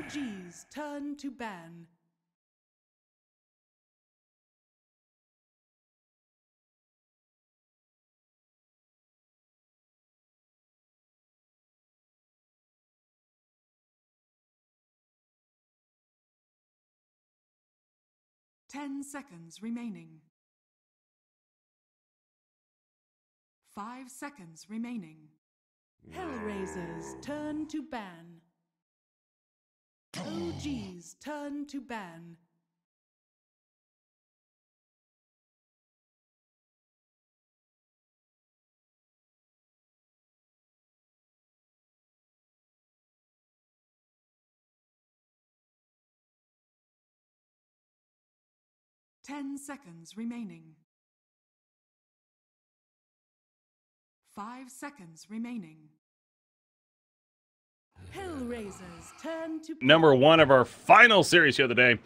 OG's turn to ban. Ten seconds remaining. 5 seconds remaining. HellRaisers turn to ban. OG's turn to ban. Ten seconds remaining. 5 seconds remaining. HellRaisers turn to Number one of our final series here of the day.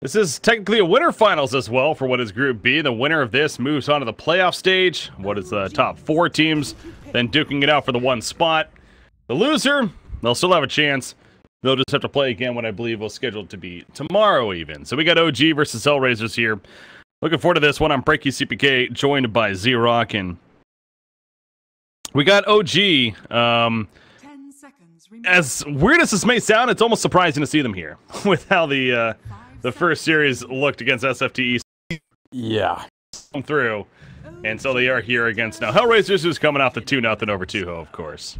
This is technically a winter finals as well for what is Group B. The winner of this moves on to the playoff stage. What is the top 4 teams then duking it out for the one spot. The loser, they'll still have a chance. They'll just have to play again what I believe was scheduled to be tomorrow even. So we got OG versus HellRaisers here. Looking forward to this one. I'm Breaky CPK, joined by Z-Rock, and we got OG. As weird as this may sound, it's almost surprising to see them here with how the first series looked against SFTE. Yeah. Come through, and so they are here against now HellRaisers, who's coming off the 2-0 over Tuho, of course.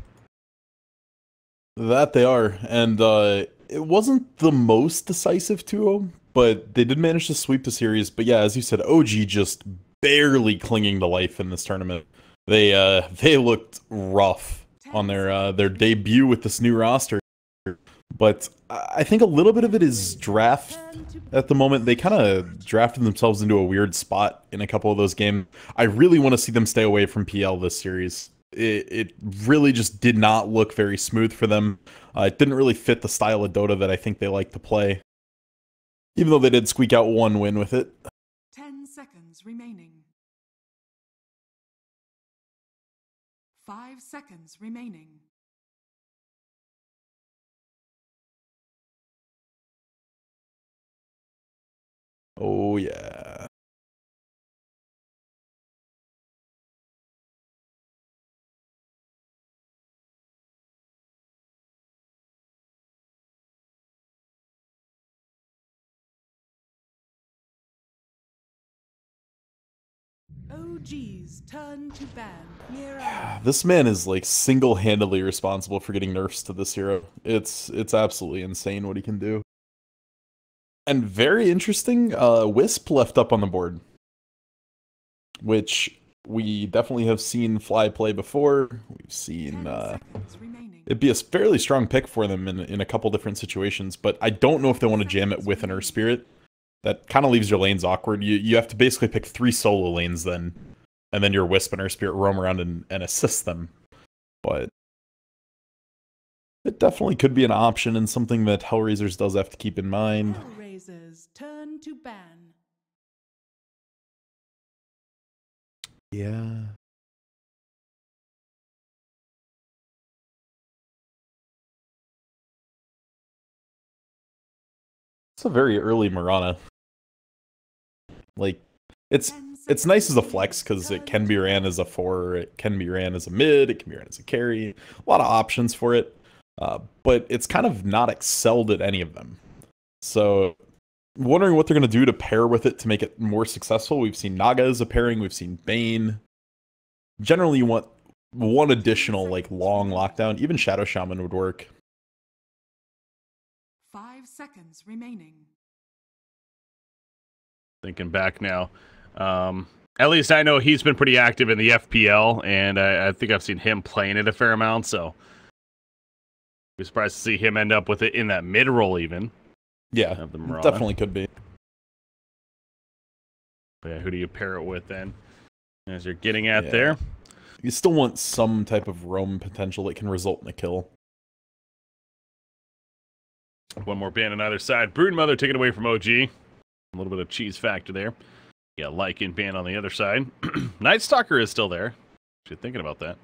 That they are, and it wasn't the most decisive 2-0, but they did manage to sweep the series. But yeah, as you said, OG just barely clinging to life in this tournament. They looked rough on their debut with this new roster, but I think a little bit of it is draft at the moment. They kind of drafted themselves into a weird spot in a couple of those games. I really want to see them stay away from PL this series. It really just did not look very smooth for them. It didn't really fit the style of Dota that I think they like to play, even though they did squeak out one win with it. 10 seconds remaining. 5 seconds remaining. Oh yeah. OG's turn to ban. This man is like single-handedly responsible for getting nerfs to this hero. It's absolutely insane what he can do. And very interesting, Wisp left up on the board, which we definitely have seen Fly play before. We've seen it'd be a fairly strong pick for them in a couple different situations, but I don't know if they want to jam it with an Earth Spirit. That kind of leaves your lanes awkward. You have to basically pick 3 solo lanes then, and then your Wisp and Earth Spirit roam around and assist them. But it definitely could be an option and something that HellRaisers does have to keep in mind. HellRaisers turn to ban. Yeah. It's a very early Mirana. Like, it's nice as a flex because it can be ran as a 4, it can be ran as a mid, it can be ran as a carry. A lot of options for it, but it's kind of not excelled at any of them. So, wondering what they're going to do to pair with it to make it more successful. We've seen Naga as a pairing, we've seen Bane. Generally, you want one additional, like, long lockdown. Even Shadow Shaman would work. 5 seconds remaining. Thinking back now. At least I know he's been pretty active in the FPL, and I think I've seen him playing it a fair amount, so I'd be surprised to see him end up with it in that mid-roll even. Yeah, definitely could be. But yeah, who do you pair it with then? As you're getting at there. You still want some type of roam potential that can result in a kill. One more ban on either side. Broodmother taken away from OG. A little bit of cheese factor there. Yeah, Lycan ban on the other side. Night Stalker is still there. If you're thinking about that.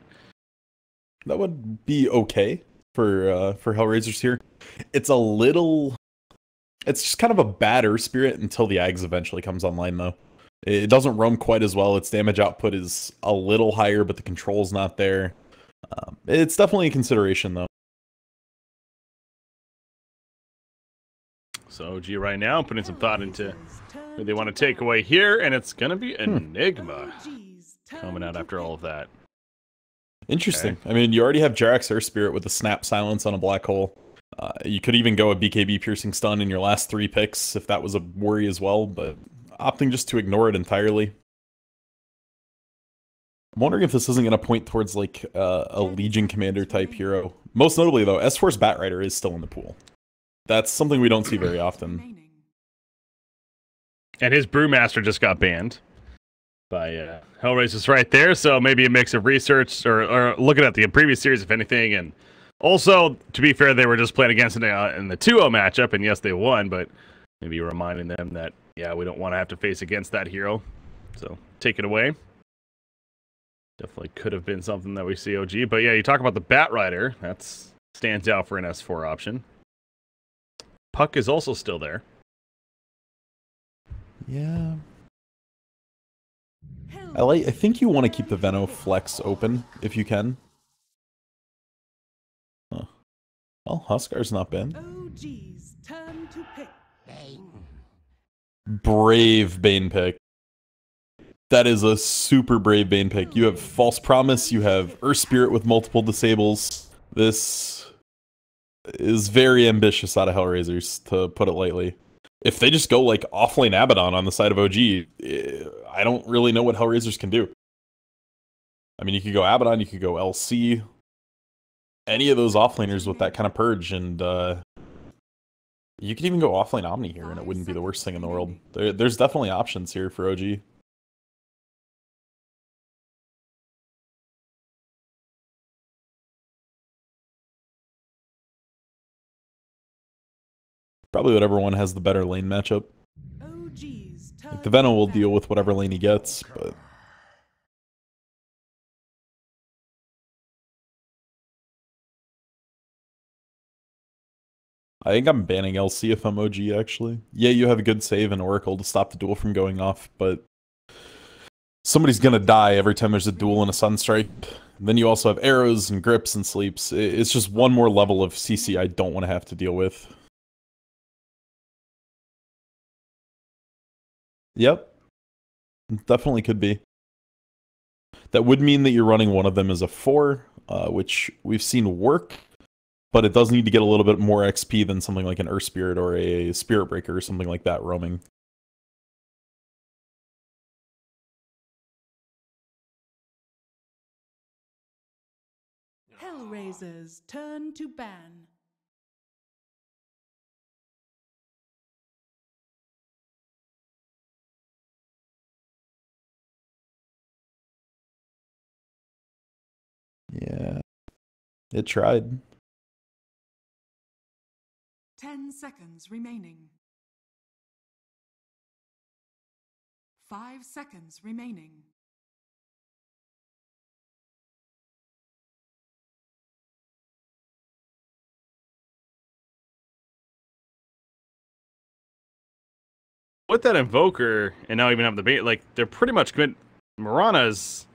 That would be okay. for HellRaisers here. It's just kind of a bad Earth Spirit until the Ags eventually comes online, though. It doesn't roam quite as well. Its damage output is a little higher, but the control's not there. It's definitely a consideration, though. So OG right now putting some thought into who they want to take away here, and it's going to be Enigma coming out after all of that. Interesting. Okay. I mean, you already have Jarek's Earth Spirit with a Snap Silence on a Black Hole. You could even go a BKB Piercing Stun in your last 3 picks if that was a worry as well, but opting just to ignore it entirely. I'm wondering if this isn't going to point towards like a Legion Commander type hero. Most notably, though, S-Force Batrider is still in the pool. That's something we don't see very often. And his Brewmaster just got banned by HellRaisers right there, so maybe a mix of research or looking at the previous series, if anything. And also, to be fair, they were just playing against it in the 2-0 matchup, and yes, they won, but maybe you're reminding them that, yeah, we don't want to have to face against that hero. So take it away. Definitely could have been something that we see OG. But yeah, you talk about the Batrider. That stands out for an S4 option. Puck is also still there. Yeah. I think you want to keep the Veno Flex open if you can. Huh. Well, Huskar's not banned. OG's turn to pick. Brave Bane pick. That is a super brave Bane pick. You have False Promise, you have Earth Spirit with multiple disables. This is very ambitious out of HellRaisers, to put it lightly. If they just go like offlane Abaddon on the side of OG, I don't really know what HellRaisers can do. I mean, you could go Abaddon, you could go LC. Any of those offlaners with that kind of purge, and you could even go offlane Omni here, and it wouldn't be the worst thing in the world. There's definitely options here for OG. Probably whatever one has the better lane matchup. Like the Venom will deal with whatever lane he gets, but... I think I'm banning LC if I'm OG, actually. Yeah, you have a good save and Oracle to stop the duel from going off, but... somebody's gonna die every time there's a duel and a Sunstrike. And then you also have arrows and grips and sleeps. It's just one more level of CC I don't want to have to deal with. Yep. Definitely could be. That would mean that you're running one of them as a 4, which we've seen work, but it does need to get a little bit more XP than something like an Earth Spirit or a Spirit Breaker or something like that roaming. HellRaisers turn to ban. Yeah. It tried. 10 seconds remaining. 5 seconds remaining. With that Invoker, and now even have the bait, like, they're pretty much good. Mirana's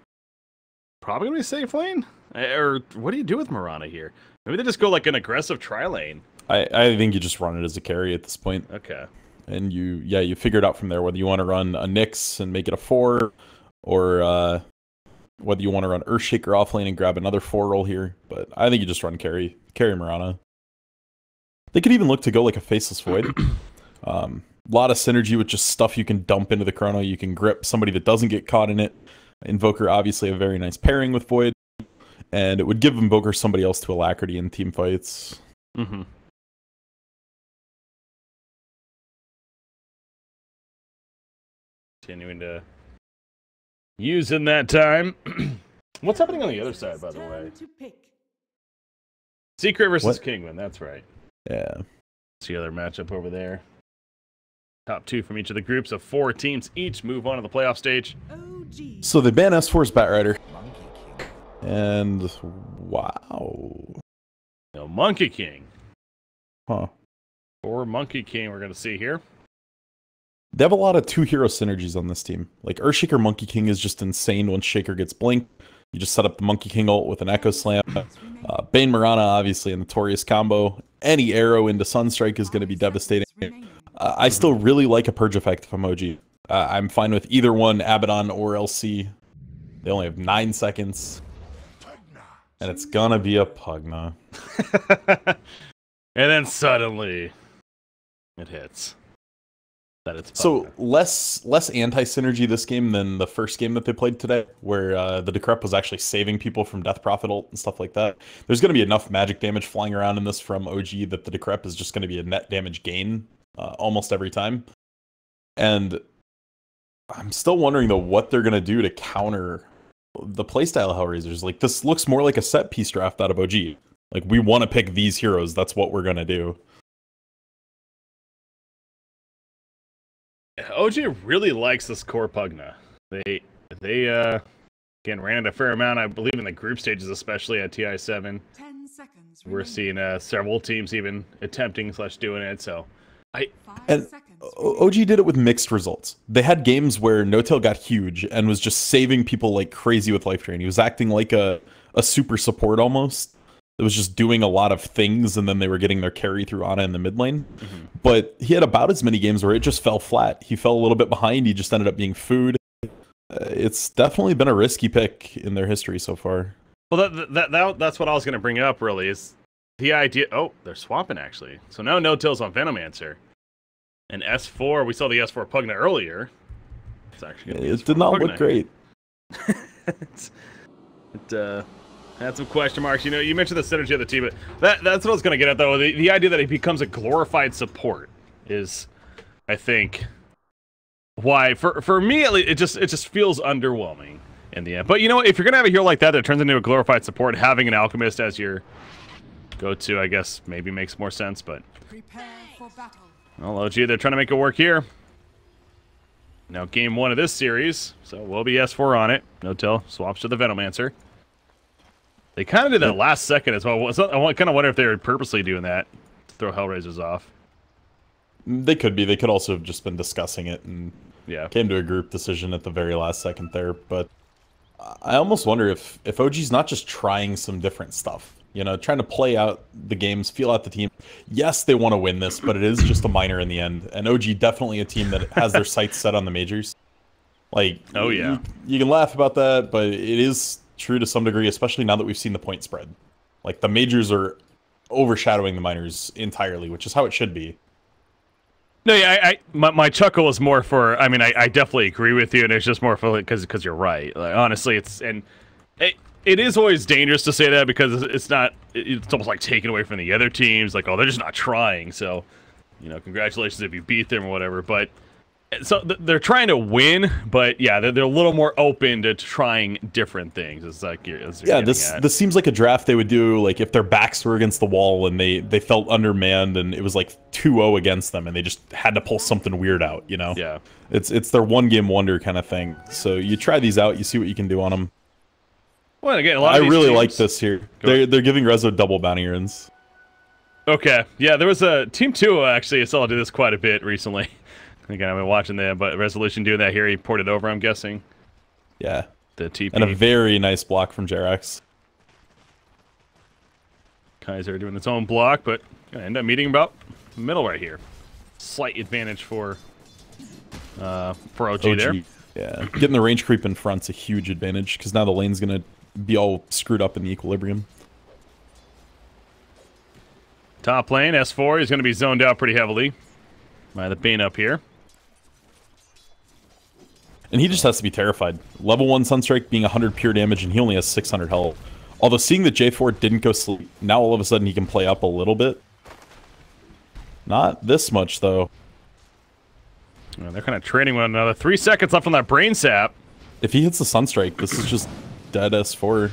probably going to be safe lane? Or what do you do with Mirana here? Maybe they just go like an aggressive tri-lane. I think you just run it as a carry at this point. Okay. And you figure it out from there, whether you want to run a Nyx and make it a 4, or whether you want to run Earthshaker offlane and grab another 4 roll here. But I think you just run carry Mirana. They could even look to go like a Faceless Void. A lot of synergy with just stuff you can dump into the Chrono. You can grip somebody that doesn't get caught in it. Invoker, obviously, a very nice pairing with Void. And it would give Invoker somebody else to Alacrity in team fights. Mm-hmm. Continuing to use in that time. What's happening on the other side, by the way? Secret versus Kingman, that's right. Yeah. It's the other matchup over there. Top 2 from each of the groups of 4 teams each move on to the playoff stage. So they ban S4's Batrider. And wow. So Monkey King. Huh. Or Monkey King we're going to see here. They have a lot of two-hero synergies on this team. Like, Earthshaker Monkey King is just insane once Shaker gets blinked. You just set up the Monkey King ult with an Echo Slam. Bane Mirana, obviously, a notorious combo. Any arrow into Sunstrike is going to be devastating. I still really like a Purge effect if I'm OG. I'm fine with either one, Abaddon or LC. They only have 9 seconds. And it's going to be a Pugna. And then suddenly, it hits. That it's Pugna. So less anti-synergy this game than the first game that they played today, where the Decrep was actually saving people from Death Prophet ult and stuff like that. There's going to be enough magic damage flying around in this from OG that the Decrep is just going to be a net damage gain almost every time. And I'm still wondering, though, what they're going to do to counter the playstyle HellRaisers. Like, this looks more like a set piece draft out of OG. Like, we want to pick these heroes. That's what we're going to do. OG really likes this core Pugna. They again ran it a fair amount, I believe, in the group stages, especially at TI7. 10 seconds We're seeing several teams even attempting / doing it. So And OG did it with mixed results. They had games where No-Tail got huge and was just saving people like crazy with life drain. He was acting like a super support almost. It was just doing a lot of things, and then they were getting their carry through Ana in the mid lane. Mm-hmm. But he had about as many games where it just fell flat. He fell a little bit behind. He just ended up being food. It's definitely been a risky pick in their history so far. Well, that's what I was going to bring up, really, is the idea... Oh, they're swapping, actually. So now No-Tail's on Venomancer. And S4, we saw the S4 Pugna earlier. It's actually it did not look great. It had some question marks. You know, you mentioned the synergy of the team, but that's what I was going to get at, though. The idea that he becomes a glorified support is, I think, why, for me, at least, it just feels underwhelming in the end. But, you know, if you're going to have a hero like that turns into a glorified support, having an Alchemist as your go-to, I guess, maybe makes more sense, but... Prepare for battle. Well, OG, they're trying to make it work here. Now, game 1 of this series, so we'll be S4 on it. No-Tail swaps to the Venomancer. They kind of did that last second as well. I kind of wonder if they were purposely doing that to throw HellRaisers off. They could be. They could also have just been discussing it and came to a group decision at the very last second there. But I almost wonder if OG's not just trying some different stuff. You know, trying to play out the games, feel out the team. Yes, they want to win this, but it is just a minor in the end. And OG definitely a team that has their sights set on the majors. Like, oh yeah, you can laugh about that, but it is true to some degree, especially now that we've seen the point spread. Like, the majors are overshadowing the minors entirely, which is how it should be. No, yeah, my chuckle was more for, I mean, I definitely agree with you, and it's just more for, because you're right. Like, honestly, it is always dangerous to say that, because it's almost like taken away from the other teams, like, oh, they're just not trying, so, you know, congratulations if you beat them or whatever, but... So they're trying to win, but yeah, they're a little more open to trying different things. It's like this seems like a draft they would do, like if their backs were against the wall and they felt undermanned and it was like 2-0 against them and they just had to pull something weird out, you know? Yeah, it's their one game wonder kind of thing. So you try these out, you see what you can do on them. Well, again, a lot of I really teams... like this here. They're giving Rezo double bounty runs. Okay, yeah, there was a Team 2 actually. I saw do this quite a bit recently. Again, I've been watching the Resolution doing that here. He ported over, I'm guessing. Yeah. The TP. And a very nice block from Jerax. Kaiser doing its own block, but gonna end up meeting about the middle right here. Slight advantage for OG there. Yeah. Getting the range creep in front's a huge advantage, because now the lane's gonna be all screwed up in the equilibrium. Top lane, S4 is gonna be zoned out pretty heavily by the Bane up here. And he just has to be terrified. Level 1 Sunstrike being 100 pure damage, and he only has 600 health. Although seeing that J4 didn't go sleep, now all of a sudden he can play up a little bit. Not this much, though. Well, they're kind of trading one another. 3 seconds left on that Brain Sap. If he hits the Sunstrike, this is just dead S4.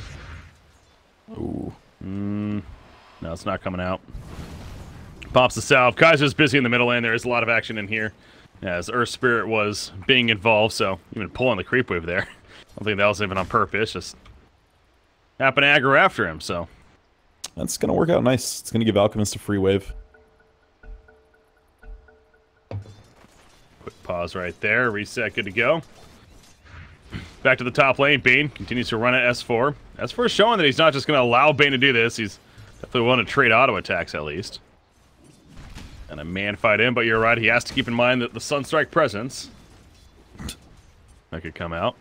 Ooh. No, it's not coming out. Pops the salve. Kaiser's busy in the middle lane. There is a lot of action in here, as Earth Spirit was being involved, so even pulling the creep wave there. I don't think that was even on purpose, just happened to aggro after him, so. That's going to work out nice. It's going to give Alchemist a free wave. Quick pause right there. Reset, good to go. Back to the top lane. Bane continues to run at S4. S4 is showing that he's not just going to allow Bane to do this. He's definitely willing to trade auto attacks at least. And a man fight in, but you're right. He has to keep in mind that the Sunstrike presence that could come out.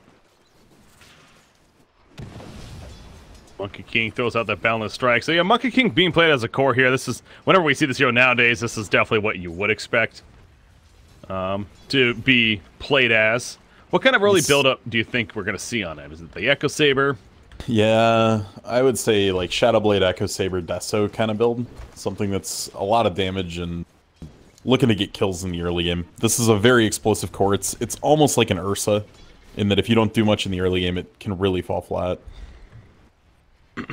Monkey King throws out that Boundless Strike. So yeah, Monkey King being played as a core here. This is, whenever we see this hero nowadays, this is definitely what you would expect to be played as. What kind of early build-up do you think we're going to see on him? Is it the Echo Saber? Yeah, I would say like Shadowblade, Echo Saber, Deso kind of build. Something that's a lot of damage and looking to get kills in the early game. This is a very explosive core. It's almost like an Ursa, in that if you don't do much in the early game, it can really fall flat. You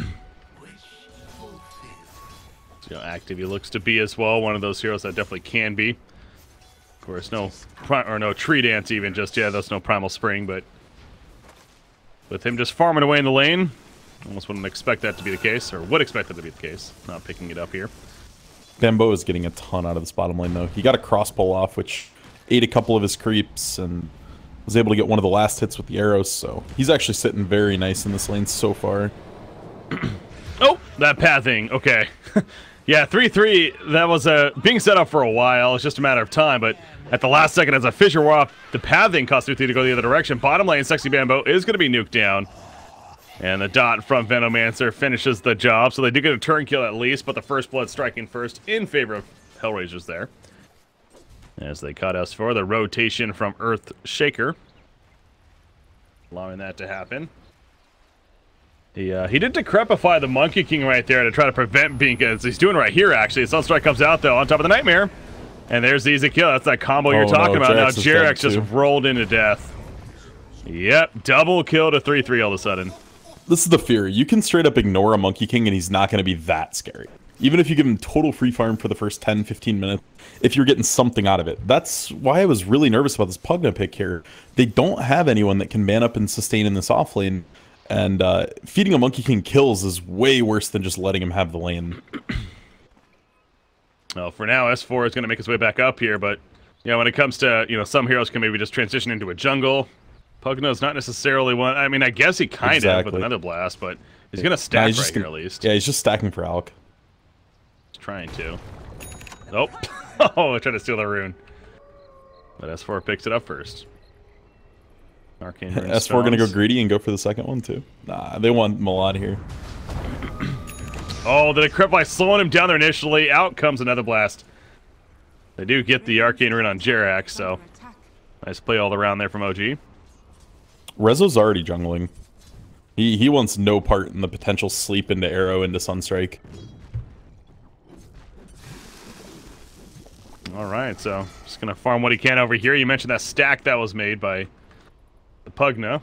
know, active he looks to be as well. One of those heroes that definitely can be. Of course, no tree dance even just yet. That's no primal spring, but with him just farming away in the lane, almost wouldn't expect that to be the case, or would expect that to be the case. Not picking it up here. Bambo is getting a ton out of this bottom lane though. He got a cross pull off, which ate a couple of his creeps and was able to get one of the last hits with the arrows. So he's actually sitting very nice in this lane so far. Oh, that pathing. Okay. Yeah, 3-3, that was being set up for a while. It's just a matter of time, but at the last second, as a fissure wore off, the pathing caused 3-3 to go the other direction. Bottom lane, Sexy Bambo is going to be nuked down. And the dot from Venomancer finishes the job, so they do get a turn kill at least, but the First Blood striking first in favor of HellRaisers there. As they cut us for the rotation from Earth Shaker. Allowing that to happen. He did decrepify the Monkey King right there to try to prevent being... As he's doing right here, actually. Sunstrike comes out, though, on top of the Nightmare. And there's the easy kill. That's that combo you're talking about. Now Jerax just rolled into death. Yep, double kill to 3-3 all of a sudden. This is the fear. You can straight up ignore a Monkey King and he's not going to be that scary. Even if you give him total free farm for the first 10, 15 minutes, if you're getting something out of it. That's why I was really nervous about this Pugna pick here. They don't have anyone that can man up and sustain in this off lane. And feeding a Monkey King kills is way worse than just letting him have the lane. Well, for now, S4 is going to make his way back up here, but you know, when it comes to, you know, some heroes can maybe just transition into a jungle. Pugna's not necessarily one. I mean, I guess he kind of with another blast, but he's going to stack right here at least. Yeah, he's just stacking for Alk. He's trying to. Nope. Oh, trying to steal the rune. But S4 picks it up first. Arcane S4 gonna go greedy and go for the second one too. Nah, they want Malad here. Oh, the decrypt by slowing him down there initially. Out comes another blast. They do get the Arcane Rune on Jerax, so nice play all around there from OG. Rezo's already jungling. He wants no part in the potential sleep into arrow into Sunstrike. Alright, so just gonna farm what he can over here. You mentioned that stack that was made by the Pugna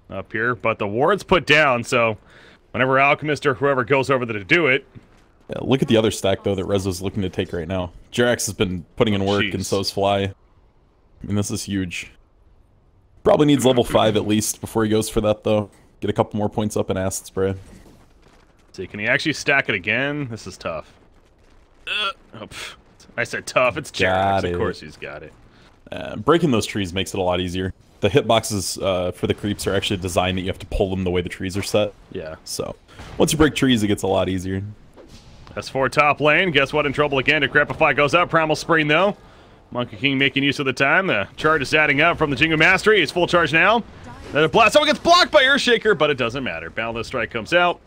up here, but the ward's put down, so whenever Alchemist or whoever goes over there to do it... Yeah, look at the other stack, though, that Rezo's looking to take right now. Jerax has been putting in work, and so's Fly. I mean, this is huge. Probably needs level 5 at least before he goes for that, though. Get a couple more points up in Acid Spray. See, can he actually stack it again? This is tough. Oh, I said tough. It's Jerax. Of course he's got it. Breaking those trees makes it a lot easier. The hitboxes for the creeps are actually designed that you have to pull them the way the trees are set. Yeah. So, once you break trees, it gets a lot easier. S4 top lane. Guess what? In trouble again. Decrepify goes up. Primal Spring, though. Monkey King making use of the time. The charge is adding up from the Jingu Mastery. He's full charge now. Another blast. Oh, it gets blocked by Earthshaker, but it doesn't matter. Boundless Strike comes out.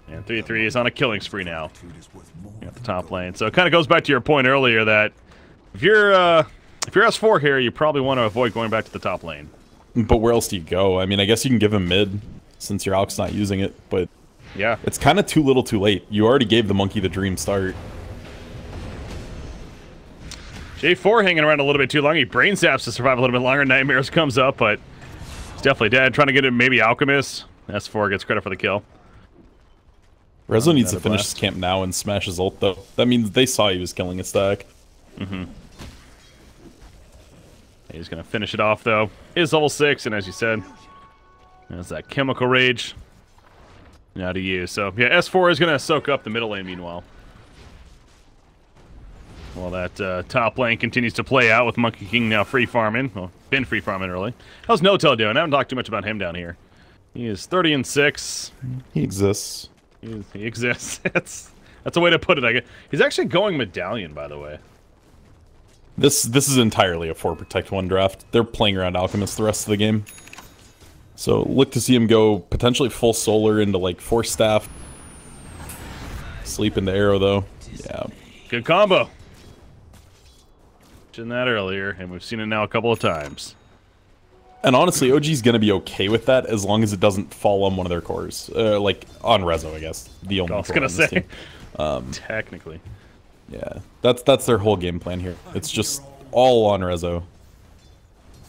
And 3-3 is on a killing spree now at the top lane. So it kind of goes back to your point earlier that if you're S4 here, you probably want to avoid going back to the top lane. But where else do you go? I mean, I guess you can give him mid since your Alk's not using it, but yeah, it's kind of too little too late. You already gave the monkey the dream start. J4 hanging around a little bit too long. He brain zaps to survive a little bit longer. Nightmares comes up, but he's definitely dead. Trying to get it maybe Alchemist. S4 gets credit for the kill. Rezo needs to finish his camp now and smash his ult, though. That means they saw he was killing a stack. Mm-hmm. He's going to finish it off, though. Is level 6, and as you said, there's that Chemical Rage. now to use. So, yeah, S4 is going to soak up the middle lane meanwhile. While that top lane continues to play out with Monkey King now free farming. Well, been free farming early. How's No-Tail doing? I haven't talked too much about him down here. He is 30-6. He exists. He exists. That's a way to put it, I guess. He's actually going Medallion, by the way. This is entirely a 4 Protect 1 draft. They're playing around Alchemist the rest of the game. So look to see him go potentially full solar into like 4 staff. Sleep into arrow though. Yeah. Good combo. Mentioned that earlier, and we've seen it now a couple of times. And honestly, OG's gonna be okay with that as long as it doesn't fall on one of their cores. Like on Rezo, I guess. The only I was gonna say. Team. Technically. Yeah. That's their whole game plan here. It's just all on Rezo.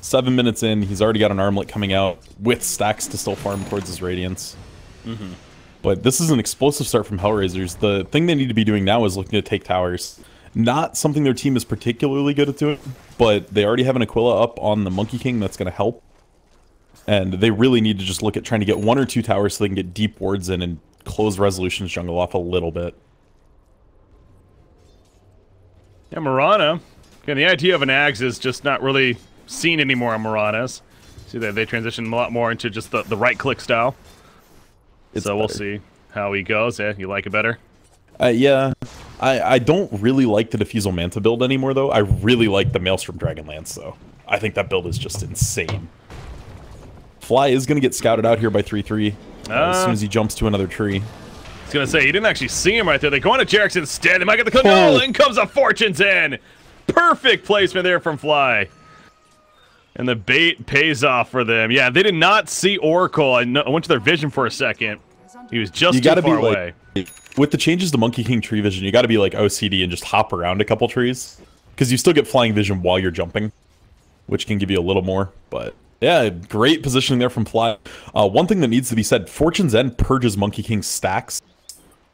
7 minutes in, he's already got an armlet coming out with stacks to still farm towards his Radiance. But this is an explosive start from HellRaisers. The thing they need to be doing now is looking to take towers. Not something their team is particularly good at doing, but they already have an Aquila up on the Monkey King that's going to help. And they really need to just look at trying to get 1 or 2 towers so they can get deep wards in and close Resolution's jungle off a little bit. Yeah, Mirana. Again, the idea of an Ags is just not really seen anymore on Miranas. See that they transitioned a lot more into just the right-click style. So we'll see how he goes. Yeah, you like it better? Yeah. I don't really like the Diffusal Manta build anymore, though. I really like the Maelstrom Dragonlance, though. I think that build is just insane. Fly is going to get scouted out here by 3-3 as soon as he jumps to another tree. I was going to say, you didn't actually see him right there. They go on to Jarex instead. They might get the kill. No, in comes a Fortune's End. Perfect placement there from Fly. And the bait pays off for them. Yeah, they did not see Oracle. I went to their vision for a second. He was just too far away. With the changes to Monkey King tree vision, you got to be like OCD and just hop around a couple trees. Because you still get flying vision while you're jumping, which can give you a little more. But yeah, great positioning there from Fly. One thing that needs to be said, Fortune's End purges Monkey King's stacks.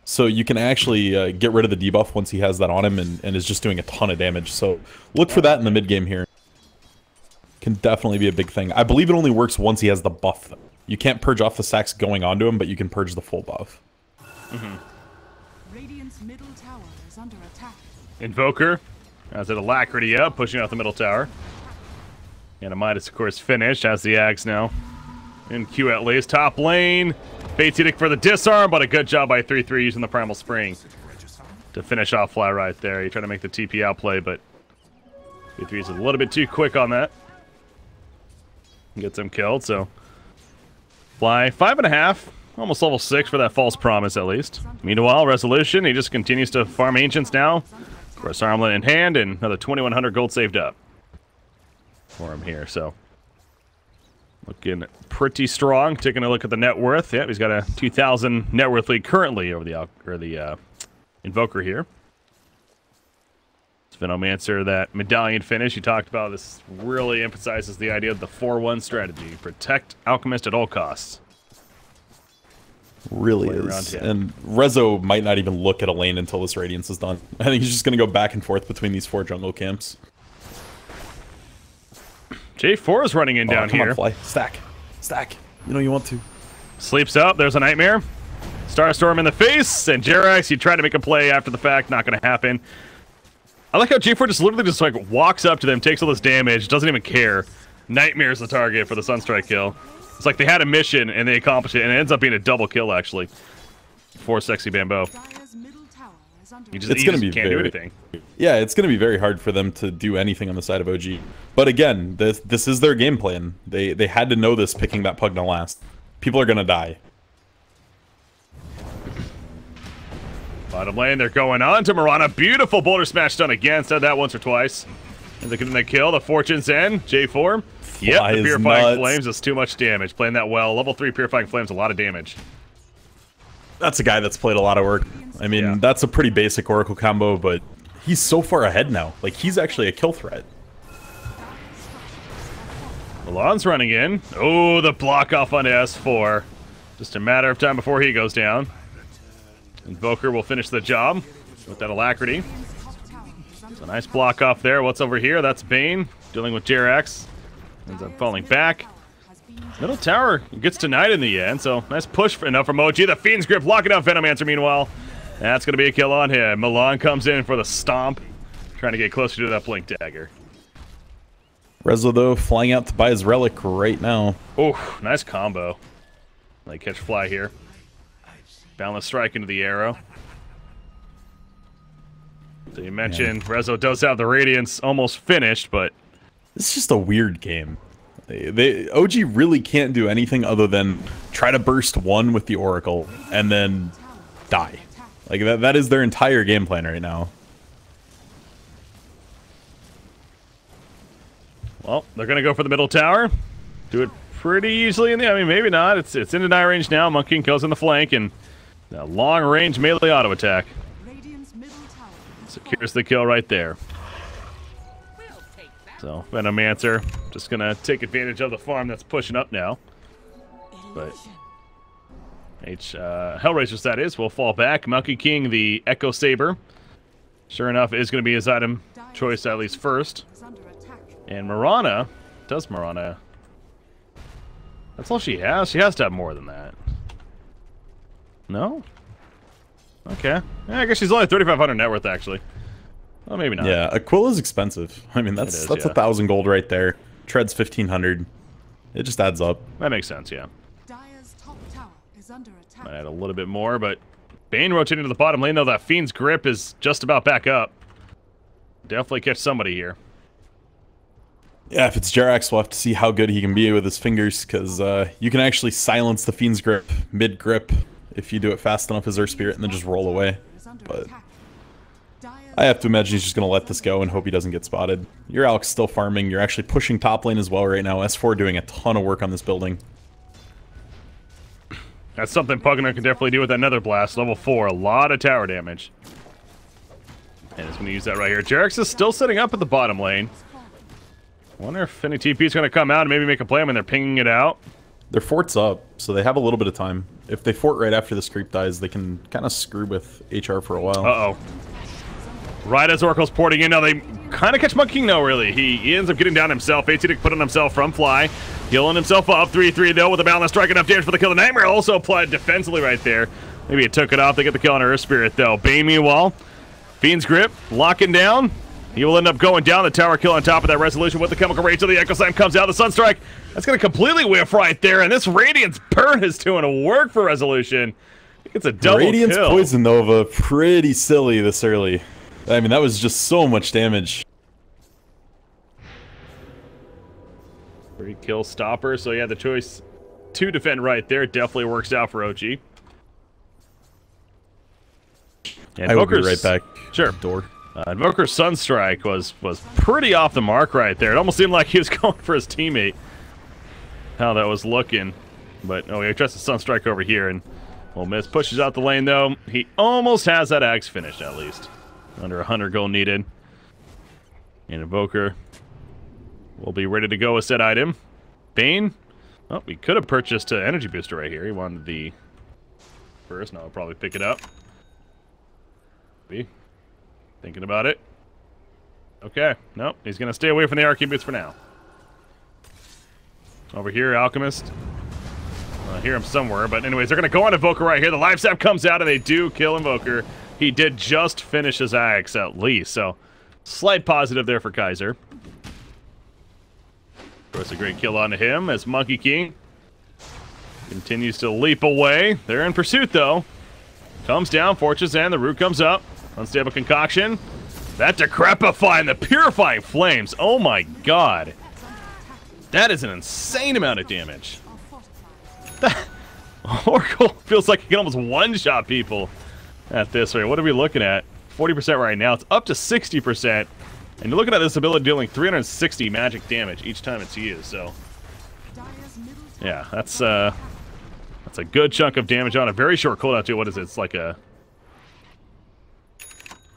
So you can actually get rid of the debuff once he has that on him and is just doing a ton of damage. So look for that in the mid game here. Can definitely be a big thing. I believe it only works once he has the buff, though. You can't purge off the stacks going onto him, but you can purge the full buff. Radiant's middle tower is under attack. Invoker has it Alacrity up, pushing out the middle tower. And a Midas, of course, finished as the Ags now. In queue at least. Top lane. Fate's Edict for the disarm, but a good job by 3-3 using the Primal Spring to finish off Fly right there. He tried to make the TP outplay, but 3-3 is a little bit too quick on that. Gets him killed, so Fly 5.5, almost level 6 for that false promise at least. Meanwhile, Resolution, he just continues to farm Ancients now. Of course, armlet in hand and another 2,100 gold saved up for him here, so looking pretty strong. Taking a look at the net worth. Yep, he's got a 2,000 net worth lead currently over the Invoker here. Venomancer, that medallion finish you talked about, this really emphasizes the idea of the 4-1 strategy. Protect Alchemist at all costs. Really is. And Rezo might not even look at a lane until this Radiance is done. I think he's just going to go back and forth between these 4 jungle camps. J4 is running in down come here. On, Fly. Stack. Stack. You know you want to. Sleeps up. There's a Nightmare. Starstorm in the face. And Jerax, he tried to make a play after the fact. Not going to happen. I like how J4 just literally just like walks up to them, takes all this damage, doesn't even care. Nightmare's the target for the Sunstrike kill. It's like they had a mission and they accomplished it, and it ends up being a double kill actually. For Sexy Bamboo. You just can't do anything. Yeah, it's going to be very hard for them to do anything on the side of OG. But again, this is their game plan. They had to know this picking that Pugna last. People are going to die. Bottom lane, they're going on to Mirana. Beautiful boulder smash stun again. Said that once or twice. And they're getting the kill. The Fortune's End. J4. Yep, the Purifying Flames is too much damage. Playing that well. Level 3 Purifying Flames, a lot of damage. That's a guy that's played a lot of work. I mean, that's a pretty basic Oracle combo, but he's so far ahead now. Like, he's actually a kill threat. Milan's running in. Oh, the block off on S4. Just a matter of time before he goes down. Invoker will finish the job with that Alacrity. It's a nice block off there. What's over here? That's Bane dealing with Jerax. Ends up falling back. Middle tower gets denied in the end, so nice push enough from OG. The Fiend's Grip locking out Venomancer meanwhile. That's going to be a kill on him. Milan comes in for the stomp, trying to get closer to that Blink Dagger. Rezo, though, flying out to buy his relic right now. Oh, nice combo. Like catch fly here. Boundless strike into the arrow. So you mentioned Rezo does have the Radiance almost finished, but it's just a weird game. OG really can't do anything other than try to burst one with the Oracle and then die. Like that is their entire game plan right now. Well, they're gonna go for the middle tower. Do it pretty easily in the. I mean, maybe not. It's in deny range now. Monkey King goes in the flank and a long range melee auto attack. Secures the kill right there. So Venomancer just gonna take advantage of the farm that's pushing up now. But HellRaisers, that is, will fall back. Monkey King, the Echo Saber, sure enough, is going to be his item choice at least first. And Mirana, that's all she has? She has to have more than that. No? Okay. Yeah, I guess she's only 3,500 net worth, actually. Well, maybe not. Yeah, Aquila's expensive. I mean, that's 1,000 gold right there. Tread's 1,500. It just adds up. That makes sense, yeah. Might add a little bit more, but Bane rotating to the bottom lane, though. That Fiend's Grip is just about back up. Definitely catch somebody here. Yeah, if it's Jerax, we'll have to see how good he can be with his fingers, because you can actually silence the Fiend's Grip mid-grip if you do it fast enough as Earth Spirit and then just roll away. But I have to imagine he's just going to let this go and hope he doesn't get spotted. Your Alk's still farming. You're actually pushing top lane as well right now. S4 doing a ton of work on this building. That's something Pugner can definitely do with that Nether Blast. Level 4, a lot of tower damage. And he's going to use that right here. Jerax is still setting up at the bottom lane. Wonder if any TP is going to come out and maybe make a play. I mean, they're pinging it out. Their fort's up, so they have a little bit of time. If they fort right after this creep dies, they can kind of screw with HR for a while. Uh-oh. Right as Oracle's porting in, now they kind of catch Monkey King, though, really. He ends up getting down himself. AT to put on himself from Fly. Healing himself up. 3-3, though, with a Boundless Strike. Enough damage for the kill. The Nightmare also applied defensively right there. Maybe it took it off. They get the kill on Earth Spirit, though. Bane, meanwhile. Fiend's Grip, locking down. He will end up going down. The tower kill on top of that Resolution with the Chemical Rage. So the Echo Slam comes out. The Sunstrike, that's going to completely whiff right there. And this Radiance Burn is doing work for Resolution. It's a double Radiance kill. Poison Nova, pretty silly this early. I mean, that was just so much damage. Free kill stopper. So yeah, the choice to defend right there definitely works out for OG. And I will be right back. Sure. Door. Invoker's Sunstrike was pretty off the mark right there. It almost seemed like he was going for his teammate. How that was looking. But, oh, he tries to Sunstrike over here, and will miss. Pushes out the lane, though. He almost has that axe finished, at least. Under 100 gold needed. And Invoker will be ready to go with said item. Bane. Oh, we could have purchased an energy booster right here. He wanted the first. Now I'll probably pick it up. Be thinking about it. Okay. Nope. He's going to stay away from the Arcane Boots for now. Over here, Alchemist. I hear him somewhere. But anyways, they're going to go on Invoker right here. The life sap comes out, and they do kill Invoker. He did just finish his axe, at least. So, slight positive there for Kaiser. Throws a great kill onto him as Monkey King continues to leap away. They're in pursuit, though. Comes down, Fortune's End. The root comes up. Unstable Concoction. That Decrepify and the Purifying Flames. Oh my god. That is an insane amount of damage. That Oracle feels like he can almost one-shot people at this rate. What are we looking at? 40% right now. It's up to 60%. And you're looking at this ability dealing 360 magic damage each time it's used. So, yeah, that's a good chunk of damage on a very short cooldown, too. What is it? It's like a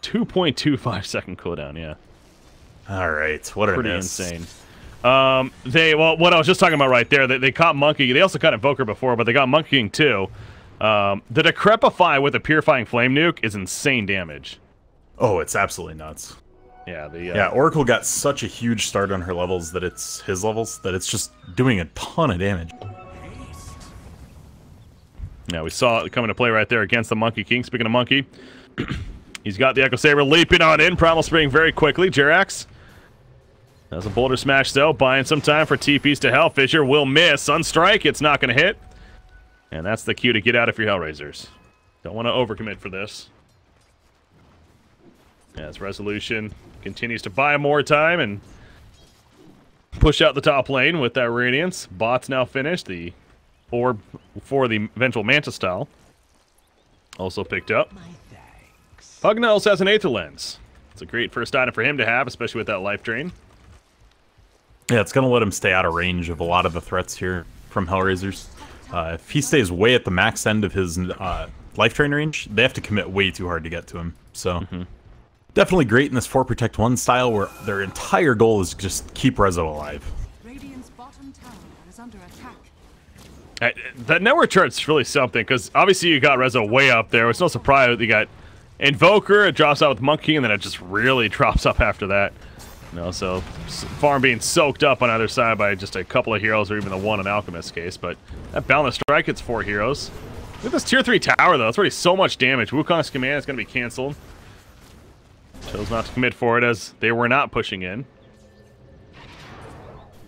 2.25 second cooldown, yeah. All right, what pretty insane. Well, what I was just talking about right there, they caught Monkey. They also caught Invoker before, but they got Monkey King too. The Decrepify with a Purifying Flame nuke is insane damage. Oh, it's absolutely nuts. Yeah, Oracle got such a huge start on her levels that it's his levels that it's just doing a ton of damage. Yeah, we saw it come into play right there against the Monkey King. Speaking of Monkey, he's got the Echo Saber leaping on in. Primal Spring very quickly. Jerax has a Boulder Smash, though. Buying some time for TPs to Hell. Fissure will miss. Sunstrike, it's not going to hit. And that's the cue to get out if you're HellRaisers. Don't want to overcommit for this. As Resolution continues to buy more time and push out the top lane with that Radiance. Bot's now finished. The orb for the eventual Manta style also picked up. Pugna also has an Aether Lens. It's a great first item for him to have, especially with that life drain. Yeah, it's going to let him stay out of range of a lot of the threats here from HellRaisers. If he stays way at the max end of his life drain range, they have to commit way too hard to get to him. So, definitely great in this 4 Protect 1 style where their entire goal is just keep Rezo alive. Radiant's bottom tower is under attack. That network chart's really something, because obviously you got Rezo way up there. It's no surprise that you got Invoker, it drops out with Monkey, and then it just really drops up after that. You know, so farm being soaked up on either side by just a couple of heroes, or even the one in Alchemist's case. But that Boundless Strike hits 4 heroes. Look at this tier 3 tower, though. It's already so much damage. Wukong's command is going to be canceled. Chose not to commit for it as they were not pushing in.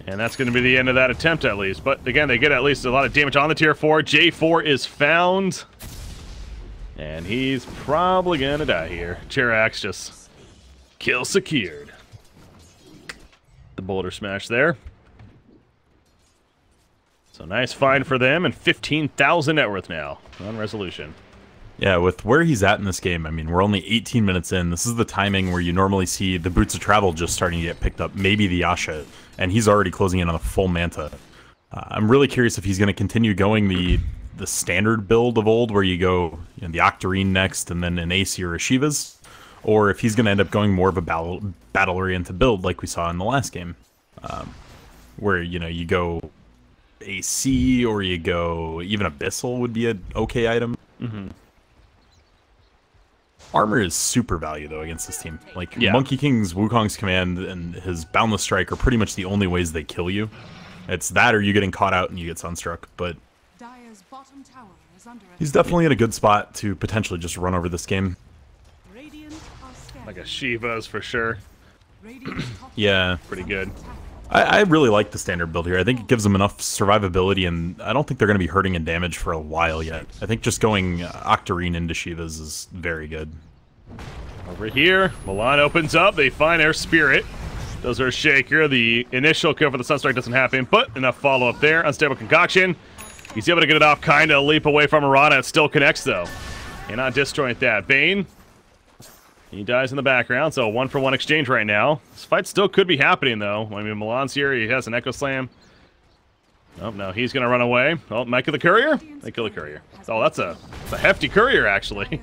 And that's going to be the end of that attempt, at least. But again, they get at least a lot of damage on the tier 4. J4 is found. And he's probably going to die here. Jerax just kill secured. The Boulder Smash there. So nice find for them, and 15,000 net worth now on Resolution. Yeah, with where he's at in this game, I mean, we're only 18 minutes in. This is the timing where you normally see the Boots of Travel just starting to get picked up, maybe the Yasha, and he's already closing in on a full Manta. I'm really curious if he's going to continue going the standard build of old, where you go the Octarine next, and then an AC or a Shiva's, or if he's going to end up going more of a battle-oriented build like we saw in the last game, where, you go AC, or you go, even Abyssal would be an okay item. Armor is super value, though, against this team. Like, Monkey King's Wukong's command and his Boundless Strike are pretty much the only ways they kill you. It's that or you getting caught out and you get Sunstruck, but Dire's bottom tower is under he's definitely in a good spot to potentially just run over this game. Radiant are scared. Like a Shiva's for sure. Radiant's top Yeah. Pretty good. I really like the standard build here. I think it gives them enough survivability, and I don't think they're going to be hurting in damage for a while yet. I think just going Octarine into Shiva's is very good. Over here, Milan opens up. They find their Spirit. Those are a Shaker. The initial kill for the Sunstrike doesn't happen, but enough follow-up there. Unstable Concoction. He's able to get it off, kind of leap away from Mirana. It still connects, though. Cannot disjoint that. Bane. He dies in the background, so 1-for-1 exchange right now. This fight still could be happening, though. I mean, Milan's here. He has an Echo Slam. Oh, no, he's going to run away. Oh, might kill the Courier? They kill the Courier. Oh, that's a hefty Courier, actually.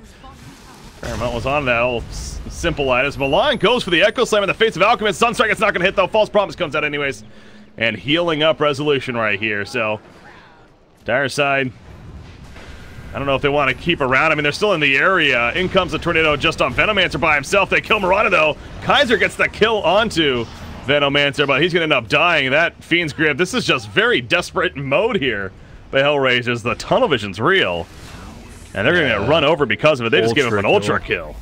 Paramount was on that old simple items. Milan goes for the Echo Slam in the face of Alchemist. Sunstrike, it's not going to hit, though. False Promise comes out anyways. And healing up Resolution right here, so Dire side, I don't know if they want to keep around. I mean, they're still in the area. In comes the Tornado just on Venomancer by himself. They kill Mirana, though. Kaiser gets the kill onto Venomancer, but he's going to end up dying. That Fiend's Grip. This is just very desperate mode here by HellRaisers. The tunnel vision's real. And they're going to get run over because of it. They just gave him an ultra kill.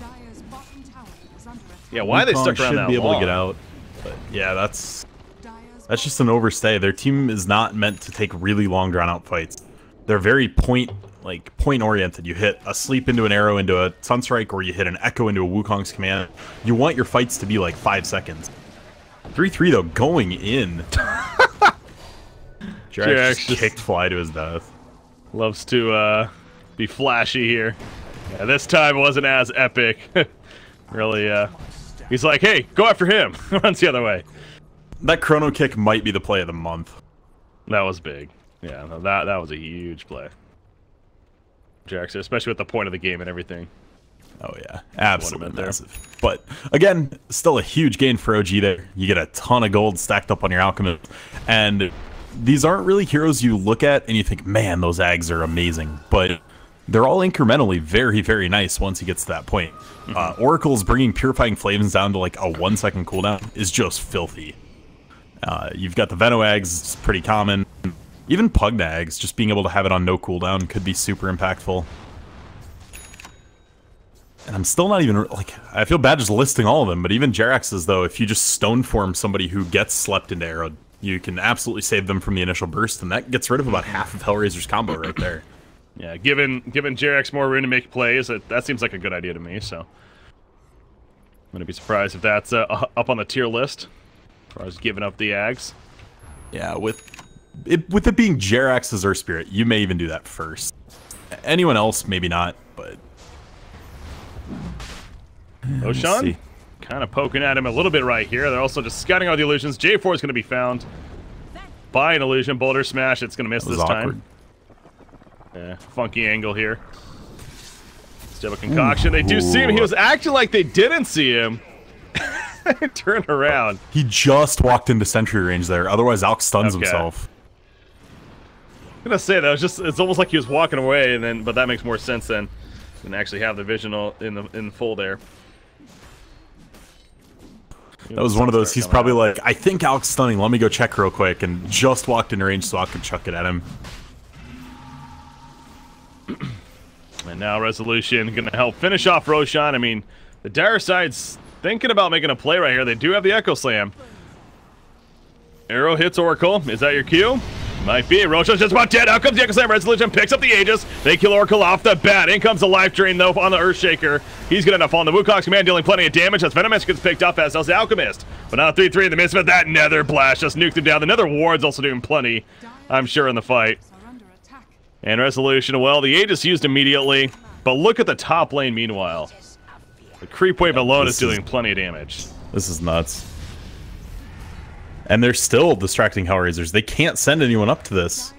Dire's bottom tower is under attack. Yeah, why are they stuck around that should be able long? to get out. But yeah, that's Dire's just an overstay. Their team is not meant to take really long, drawn-out fights. They're very point-oriented. You hit a sleep into an arrow into a Sunstrike, or you hit an echo into a Wukong's command. You want your fights to be like 5 seconds. 3-3, though, going in. Jerax just kicked Fly to his death. Loves to be flashy here. Yeah, this time it wasn't as epic. Really, he's like, hey, go after him. Runs the other way. That chrono kick might be the play of the month. That was big. Yeah, no, that was a huge play. Jerax, especially with the point of the game and everything. Oh yeah, absolutely massive. But again, still a huge gain for OG there. You get a ton of gold stacked up on your Alchemist, and these aren't really heroes you look at and you think, man, those Ags are amazing. But they're all incrementally very, very nice once he gets to that point. Oracle's bringing Purifying Flames down to like a 1-second cooldown is just filthy. You've got the Venoags, it's pretty common. Even Pugnags, just being able to have it on no cooldown could be super impactful. And I'm still not even, like, I feel bad just listing all of them, but even Jerax's, though, if you just stone form somebody who gets slept into arrow, you can absolutely save them from the initial burst, and that gets rid of about half of HellRaisers' combo right there. Yeah, giving Jerax more room to make plays, that seems like a good idea to me, so... I'm going to be surprised if that's up on the tier list, as far as giving up the Ags. Yeah, with it being Jerax's Earth Spirit, you may even do that first. Anyone else, maybe not, but... Roshan, kind of poking at him a little bit right here. They're also just scouting out the illusions. J4 is going to be found by an illusion. Boulder Smash, it's going to miss this time. Yeah, funky angle here. Still a concoction. They do see him. He was acting like they didn't see him. Turn around. He just walked into sentry range there. Otherwise, Alk stuns himself. I'm going to say, that it's almost like he was walking away, and then, but that makes more sense then. And actually have the vision in full there. That was one of those, he's probably like, I think Alk's stunning, let me go check real quick, and just walked into range so I could chuck it at him. And now Resolution going to help finish off Roshan. I mean, the Dire Side's thinking about making a play right here. They do have the Echo Slam. Arrow hits Oracle. Is that your cue? Might be. Roshan's just about dead. Out comes the Echo Slam. Resolution picks up the Aegis. They kill Oracle off the bat. In comes the Life Drain, though, on the Earthshaker. He's going to end up on the Wukong's command, dealing plenty of damage. As Venomist gets picked up, as does the Alchemist. But now 3-3 in the midst of it. That Nether Blast just nuked him down. The Nether Ward's also doing plenty, I'm sure, in the fight. And Resolution, well, the Aegis used immediately. But look at the top lane, meanwhile. The creep wave alone is doing plenty of damage. This is nuts. And they're still distracting HellRaisers. They can't send anyone up to this.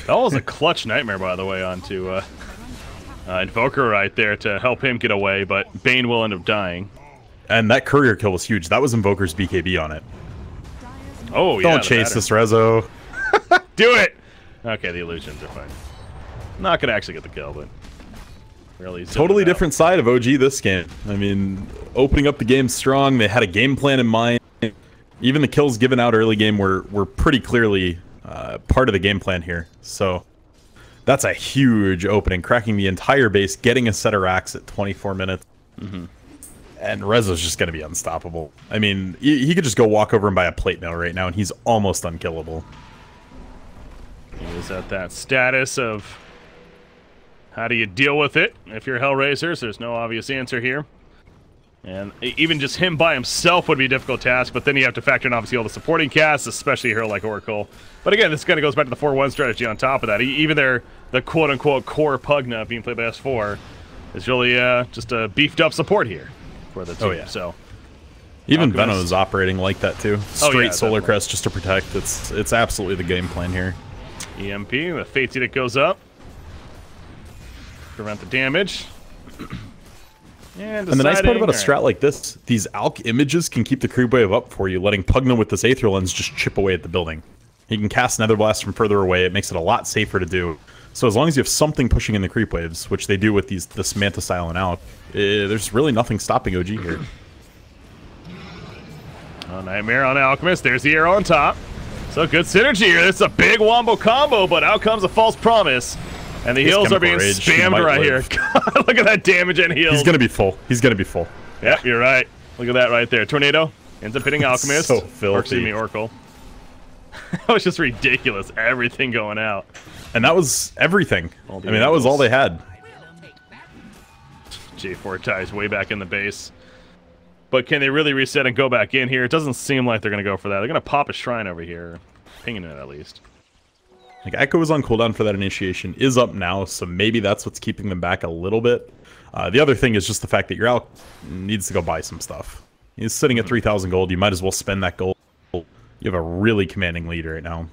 That was a clutch nightmare, by the way, onto Invoker right there to help him get away, but Bane will end up dying. And that courier kill was huge. That was Invoker's BKB on it. Oh, yeah. Don't chase this, Rezo. Do it! Okay, the illusions are fine. Not going to actually get the kill, but... really totally different side of OG this game. I mean, opening up the game strong. They had a game plan in mind. Even the kills given out early game were pretty clearly part of the game plan here. So that's a huge opening, cracking the entire base, getting a set of racks at 24 minutes. And Rezo's just going to be unstoppable. I mean, he could just go walk over and buy a plate mill right now, and he's almost unkillable. He is at that status of how do you deal with it? If you're HellRaisers, there's no obvious answer here. And even just him by himself would be a difficult task, but then you have to factor in, obviously, all the supporting casts, especially a hero like Oracle. But again, this kind of goes back to the 4-1 strategy on top of that. Even the quote-unquote core Pugna being played by S4 is really just a beefed-up support here for the team. Oh, yeah. So, even Venom is operating like that, too. Straight Solar definitely. Crest just to protect. It's absolutely the game plan here. EMP, the Fate Edict goes up. Prevent the damage. And the nice part about a strat like this, these Alk images can keep the creep wave up for you, letting Pugna with this Aether Lens just chip away at the building. He can cast Nether Blast from further away. It makes it a lot safer to do. So as long as you have something pushing in the creep waves, which they do with this Manta Silent out, there's really nothing stopping OG here. Oh, Nightmare on Alchemist. There's the arrow on top. So good synergy here. It's a big wombo combo, but out comes a false promise. And the heals are being spammed right here. God, look at that damage and heals. He's going to be full. He's going to be full. Yep, you're right. Look at that right there. Tornado ends up hitting Alchemist. So filthy. Or, excuse me, Oracle. That was just ridiculous. Everything going out. And that was everything. I mean, that was all they had. J4 ties way back in the base. But can they really reset and go back in here? It doesn't seem like they're going to go for that. They're going to pop a shrine over here. Pinging it, at least. Like, Echo was on cooldown for that initiation, is up now, so maybe that's what's keeping them back a little bit. The other thing is just the fact that your Alk needs to go buy some stuff. He's sitting at 3,000 gold. You might as well spend that gold. You have a really commanding lead right now.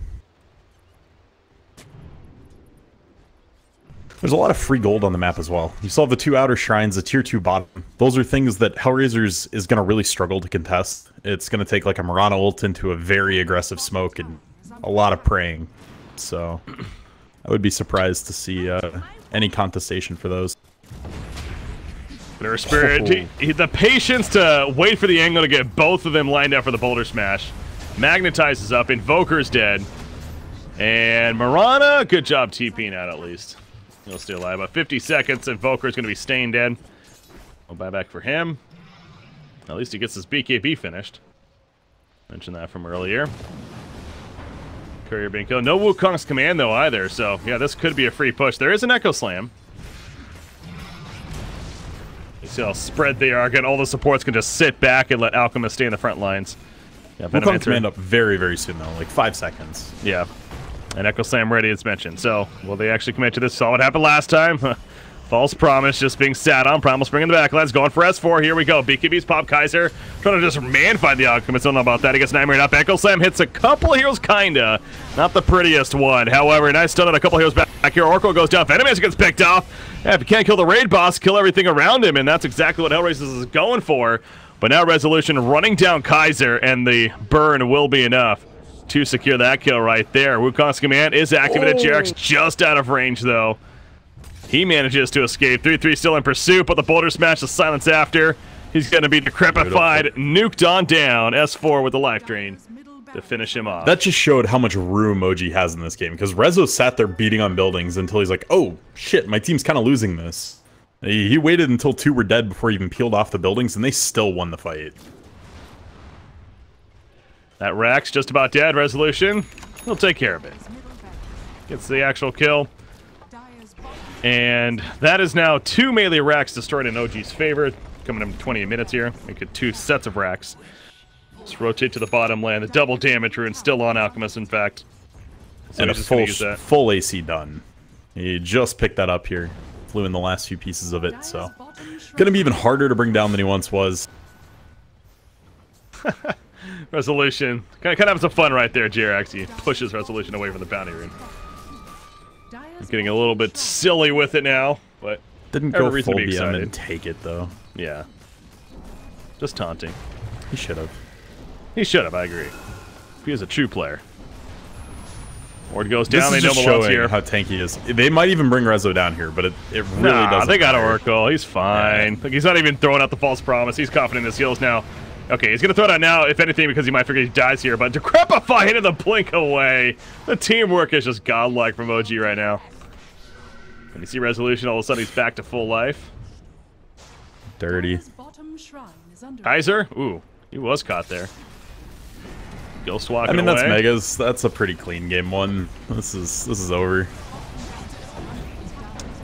There's a lot of free gold on the map as well. You still have the 2 outer shrines, the tier 2 bottom. Those are things that HellRaisers is going to really struggle to contest. It's going to take like a Mirana ult into a very aggressive smoke and a lot of praying. So I would be surprised to see any contestation for those. Their spirit, the patience to wait for the angle to get both of them lined up for the boulder smash. Magnetizes up, Invoker's dead. And Marana, good job TPing out at least. He'll stay alive. About 50 seconds, Invoker's going to be staying dead. No buyback for him. At least he gets his BKB finished. Mentioned that from earlier. Courier being killed. No Wukong's command though either, so yeah, this could be a free push. There is an Echo Slam. You see how spread they are. Again, all the supports can just sit back and let Alchemist stay in the front lines. Yeah, Wukong command up very, very soon though, like 5 seconds. Yeah. And Echo Slam ready, as mentioned. So, will they actually commit to this? Saw what happened last time. False promise just being sat on. Promise bringing the backlines. Going for S4. Here we go. BKB's pop Kaiser. Trying to just man-fight the Alchemist. Don't know about that. He gets Nightmare up. Echo Slam hits a couple of heroes, kinda. Not the prettiest one. However, nice stun on a couple of heroes back here. Orko goes down. Venomous gets picked off. Yeah, if you can't kill the raid boss, kill everything around him. And that's exactly what HellRaisers is going for. But now Resolution running down Kaiser, and the burn will be enough to secure that kill right there. Wukong's command is activated. JRX just out of range, though. He manages to escape. 3-3 still in pursuit, but the boulder smash, the silence after. He's going to be decrepified, nuked on down. S4 with the life drain to finish him off. That just showed how much room OG has in this game, because Rezo sat there beating on buildings until he's like, oh, shit, my team's kind of losing this. He waited until 2 were dead before he even peeled off the buildings, and they still won the fight. That Rax just about dead. Resolution, he'll take care of it. Gets the actual kill. And that is now 2 melee racks destroyed in OG's favor. Coming in 20 minutes here. Make it 2 sets of racks. Just rotate to the bottom lane. The double damage rune still on Alchemist, in fact. So and a full AC done. He just picked that up here. Flew in the last few pieces of it, so. Gonna be even harder to bring down than he once was. Resolution. Kind of having some fun right there, JRX. He pushes Resolution away from the bounty rune. He's getting a little bit silly with it now, but didn't go full BM and take it, though. Yeah. Just taunting. He should have. He should have, I agree. He is a true player. Ward goes down, this they is know just showing here how tanky he is. They might even bring Rezo down here, but it really doesn't they got matter. Oracle. He's fine. Like, he's not even throwing out the false promise. He's confident in his heals now. Okay, he's going to throw it out now, if anything, because he might figure he dies here. But Decrepify into the blink away. The teamwork is just godlike from OG right now. And you see Resolution, all of a sudden he's back to full life. Dirty. Kaiser? Ooh, he was caught there. Ghost walking away. That's Megas. That's a pretty clean game 1. This is over.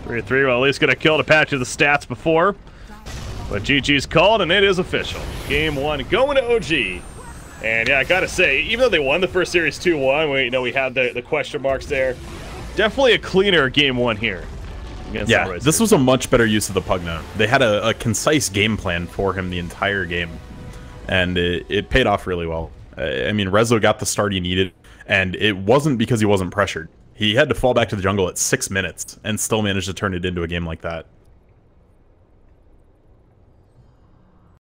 3-3, well, at least going to kill to patch the stats before. But GG's called, and it is official. Game 1 going to OG. And yeah, I gotta say, even though they won the first series 2-1, we had the question marks there. Definitely a cleaner game 1 here. Yeah, this was a much better use of the Pugna. They had a concise game plan for him the entire game. And it paid off really well. I mean, Rezo got the start he needed, and it wasn't because he wasn't pressured. He had to fall back to the jungle at 6 minutes and still managed to turn it into a game like that.